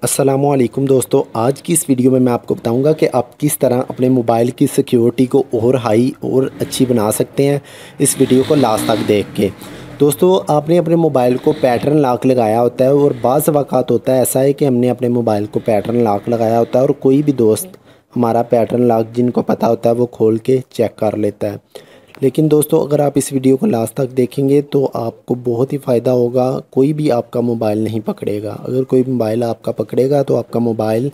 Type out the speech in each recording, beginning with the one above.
अस्सलामुअलैकुम दोस्तों, आज की इस वीडियो में मैं आपको बताऊंगा कि आप किस तरह अपने मोबाइल की सिक्योरिटी को और हाई और अच्छी बना सकते हैं। इस वीडियो को लास्ट तक देख के दोस्तों, आपने अपने मोबाइल को पैटर्न लॉक लगाया होता है और बाज़ वक़्त होता है ऐसा है कि हमने अपने मोबाइल को पैटर्न लॉक लगाया होता है और कोई भी दोस्त हमारा पैटर्न लॉक जिनको पता होता है वो खोल के चेक कर लेता है। लेकिन दोस्तों, अगर आप इस वीडियो को लास्ट तक देखेंगे तो आपको बहुत ही फ़ायदा होगा। कोई भी आपका मोबाइल नहीं पकड़ेगा। अगर कोई मोबाइल आपका पकड़ेगा तो आपका मोबाइल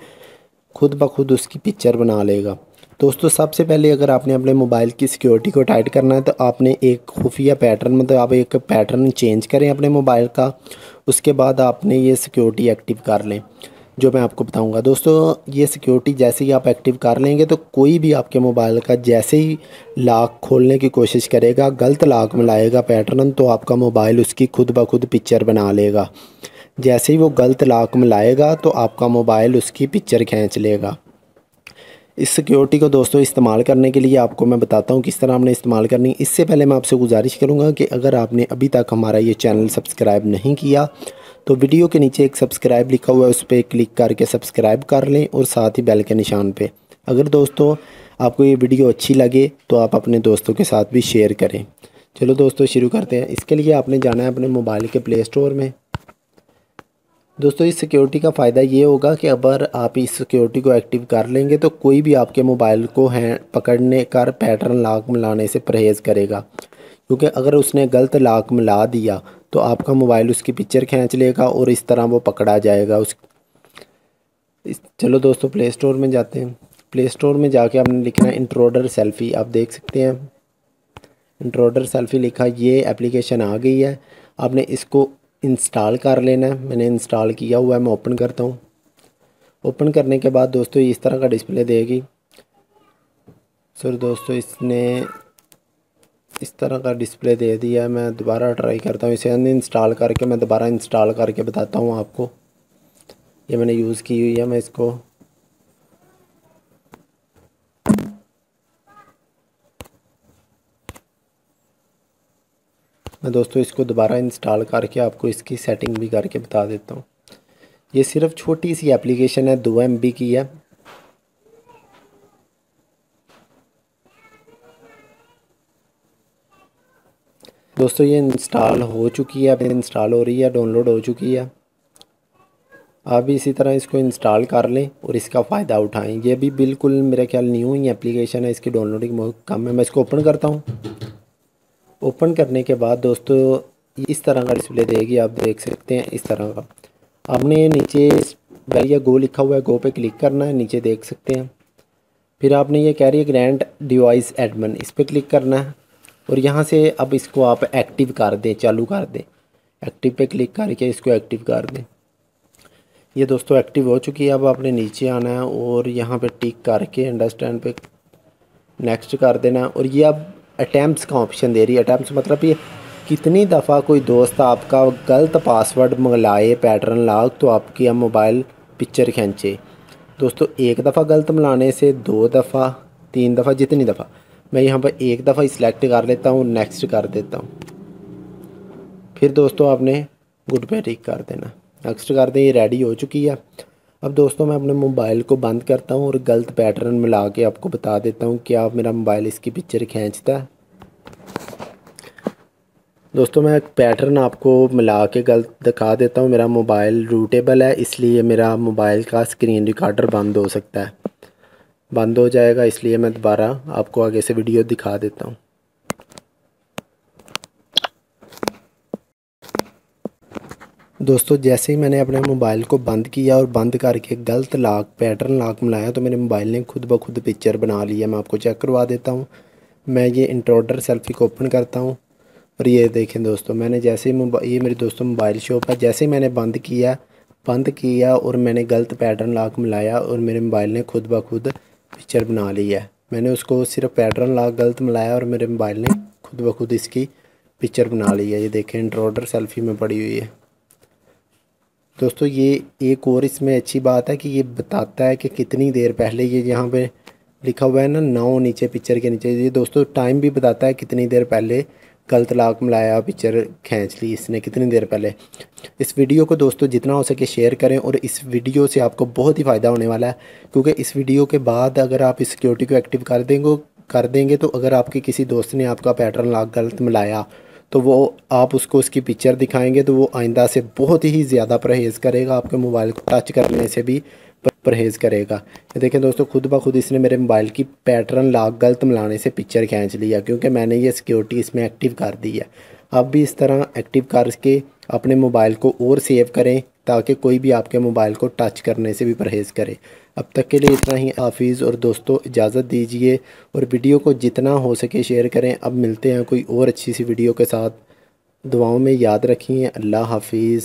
खुद ब खुद उसकी पिक्चर बना लेगा। दोस्तों, सबसे पहले अगर आपने अपने मोबाइल की सिक्योरिटी को टाइट करना है तो आपने एक खुफिया पैटर्न मतलब आप एक पैटर्न चेंज करें अपने मोबाइल का। उसके बाद आपने ये सिक्योरिटी एक्टिव कर लें जो मैं आपको बताऊंगा। दोस्तों, ये सिक्योरिटी जैसे ही आप एक्टिव कर लेंगे तो कोई भी आपके मोबाइल का जैसे ही लॉक खोलने की कोशिश करेगा, गलत लॉक में लाएगा पैटर्न, तो आपका मोबाइल उसकी खुद ब खुद पिक्चर बना लेगा। जैसे ही वो गलत लॉक में लाएगा तो आपका मोबाइल उसकी पिक्चर खींच लेगा। इस सिक्योरिटी को दोस्तों इस्तेमाल करने के लिए आपको मैं बताता हूँ किस तरह हमने इस्तेमाल करनी है। इससे पहले मैं आपसे गुजारिश करूँगा कि अगर आपने अभी तक हमारा ये चैनल सब्सक्राइब नहीं किया तो वीडियो के नीचे एक सब्सक्राइब लिखा हुआ है, उस पर क्लिक करके सब्सक्राइब कर लें और साथ ही बेल के निशान पे। अगर दोस्तों आपको ये वीडियो अच्छी लगे तो आप अपने दोस्तों के साथ भी शेयर करें। चलो दोस्तों शुरू करते हैं। इसके लिए आपने जाना है अपने मोबाइल के प्ले स्टोर में। दोस्तों, इस सिक्योरिटी का फ़ायदा ये होगा कि अगर आप इस सिक्योरिटी को एक्टिव कर लेंगे तो कोई भी आपके मोबाइल को पकड़ने कर पैटर्न लॉक मिलाने से परहेज़ करेगा। क्योंकि अगर उसने गलत लॉक मिला दिया तो आपका मोबाइल उसकी पिक्चर खींच लेगा और इस तरह वो पकड़ा जाएगा। चलो दोस्तों प्ले स्टोर में जाते हैं। प्ले स्टोर में जाके आपने लिखना है इंट्रोडर सेल्फ़ी। आप देख सकते हैं इंट्रोडर सेल्फ़ी लिखा, ये एप्लीकेशन आ गई है। आपने इसको इंस्टॉल कर लेना है। मैंने इंस्टॉल किया हुआ है, मैं ओपन करता हूँ। ओपन करने के बाद दोस्तों इस तरह का डिस्प्ले देगी। सर दोस्तों, इसने इस तरह का डिस्प्ले दे दिया है। मैं दोबारा ट्राई करता हूँ, इसे अनइंस्टॉल करके मैं दोबारा इंस्टॉल करके बताता हूँ आपको। ये मैंने यूज़ की हुई है, मैं इसको दोस्तों इसको दोबारा इंस्टॉल करके आपको इसकी सेटिंग भी करके बता देता हूँ। ये सिर्फ छोटी सी एप्लीकेशन है, 2 MB की है। दोस्तों ये इंस्टॉल हो चुकी है, अब इंस्टॉल हो रही है, डाउनलोड हो चुकी है। आप भी इसी तरह इसको इंस्टॉल कर लें और इसका फ़ायदा उठाएं। ये भी बिल्कुल मेरा ख्याल न्यू ही एप्लीकेशन है, इसकी डाउनलोडिंग बहुत कम है। मैं इसको ओपन करता हूँ। ओपन करने के बाद दोस्तों इस तरह का डिस्प्ले देगी, आप देख सकते हैं इस तरह का। आपने नीचे या गो लिखा हुआ है, गो पे क्लिक करना है, नीचे देख सकते हैं। फिर आपने ये कह रही है ग्रैंड डिवाइस एडमिन, इस पर क्लिक करना है और यहाँ से अब इसको आप एक्टिव कर दें, चालू कर दें। एक्टिव पे क्लिक करके इसको एक्टिव कर दें। ये दोस्तों एक्टिव हो चुकी है। अब आपने नीचे आना है और यहाँ पे टिक करके अंडरस्टैंड पे नेक्स्ट कर देना है। और ये अब अटैम्प्ट्स का ऑप्शन दे रही है। अटैम्प्ट्स मतलब ये कितनी दफ़ा कोई दोस्त आपका गलत पासवर्ड मंगलाए पैटर्न लॉक तो आपकी अब मोबाइल पिक्चर खींचे। दोस्तों, एक दफ़ा गलत मिलाने से 2 दफ़ा 3 दफ़ा जितनी दफ़ा, मैं यहाँ पर एक दफ़ा ही सिलेक्ट कर लेता हूँ, नेक्स्ट कर देता हूँ। फिर दोस्तों आपने गुड पे टिक कर देना, नेक्स्ट कर दें। ये रेडी हो चुकी है। अब दोस्तों मैं अपने मोबाइल को बंद करता हूँ और गलत पैटर्न मिला के आपको बता देता हूँ कि आप मेरा मोबाइल इसकी पिक्चर खींचता है। दोस्तों मैं एक पैटर्न आपको मिला के गलत दिखा देता हूँ। मेरा मोबाइल रूटेबल है, इसलिए मेरा मोबाइल का स्क्रीन रिकॉर्डर बंद हो सकता है, बंद हो जाएगा। इसलिए मैं दोबारा आपको आगे से वीडियो दिखा देता हूँ। दोस्तों जैसे ही मैंने अपने मोबाइल को बंद किया और बंद करके गलत लॉक पैटर्न लॉक मिलाया तो मेरे मोबाइल ने खुद ब खुद पिक्चर बना लिया। मैं आपको चेक करवा देता हूँ। मैं ये इंट्रोडर सेल्फ़ी को ओपन करता हूँ और ये देखें दोस्तों, मैंने जैसे ही ये मेरे दोस्तों मोबाइल शॉप है, जैसे ही मैंने बंद किया और मैंने गलत पैटर्न लॉक मिलाया और मेरे मोबाइल ने खुद ब खुद पिक्चर बना ली है। मैंने उसको सिर्फ पैटर्न लॉक गलत मिलाया और मेरे मोबाइल ने खुद ब खुद इसकी पिक्चर बना ली है। ये देखें इंट्रोडर सेल्फ़ी में पड़ी हुई है। दोस्तों ये एक और इसमें अच्छी बात है कि ये बताता है कि कितनी देर पहले, ये यहाँ पे लिखा हुआ है ना 9 नीचे पिक्चर के नीचे, ये दोस्तों टाइम भी बताता है कितनी देर पहले गलत लॉक मिलाया, पिक्चर खींच ली इसने कितनी देर पहले। इस वीडियो को दोस्तों जितना हो सके शेयर करें, और इस वीडियो से आपको बहुत ही फ़ायदा होने वाला है, क्योंकि इस वीडियो के बाद अगर आप इस सिक्योरिटी को एक्टिव कर देंगे तो अगर आपके किसी दोस्त ने आपका पैटर्न लॉक गलत मिलाया तो वो आप उसको उसकी पिक्चर दिखाएंगे तो वो आइंदा से बहुत ही ज़्यादा परहेज़ करेगा, आपके मोबाइल को टच करने से भी परहेज़ करेगा। ये देखें दोस्तों, खुद ब खुद इसने मेरे मोबाइल की पैटर्न लॉक गलत मिलाने से पिक्चर खींच लिया, क्योंकि मैंने ये सिक्योरिटी इसमें एक्टिव कर दी है। आप भी इस तरह एक्टिव करके अपने मोबाइल को और सेव करें ताकि कोई भी आपके मोबाइल को टच करने से भी परहेज़ करे। अब तक के लिए इतना ही। हाफिज़। और दोस्तों इजाज़त दीजिए, और वीडियो को जितना हो सके शेयर करें। अब मिलते हैं कोई और अच्छी सी वीडियो के साथ। दुआओं में याद रखिए। अल्लाह हाफिज़।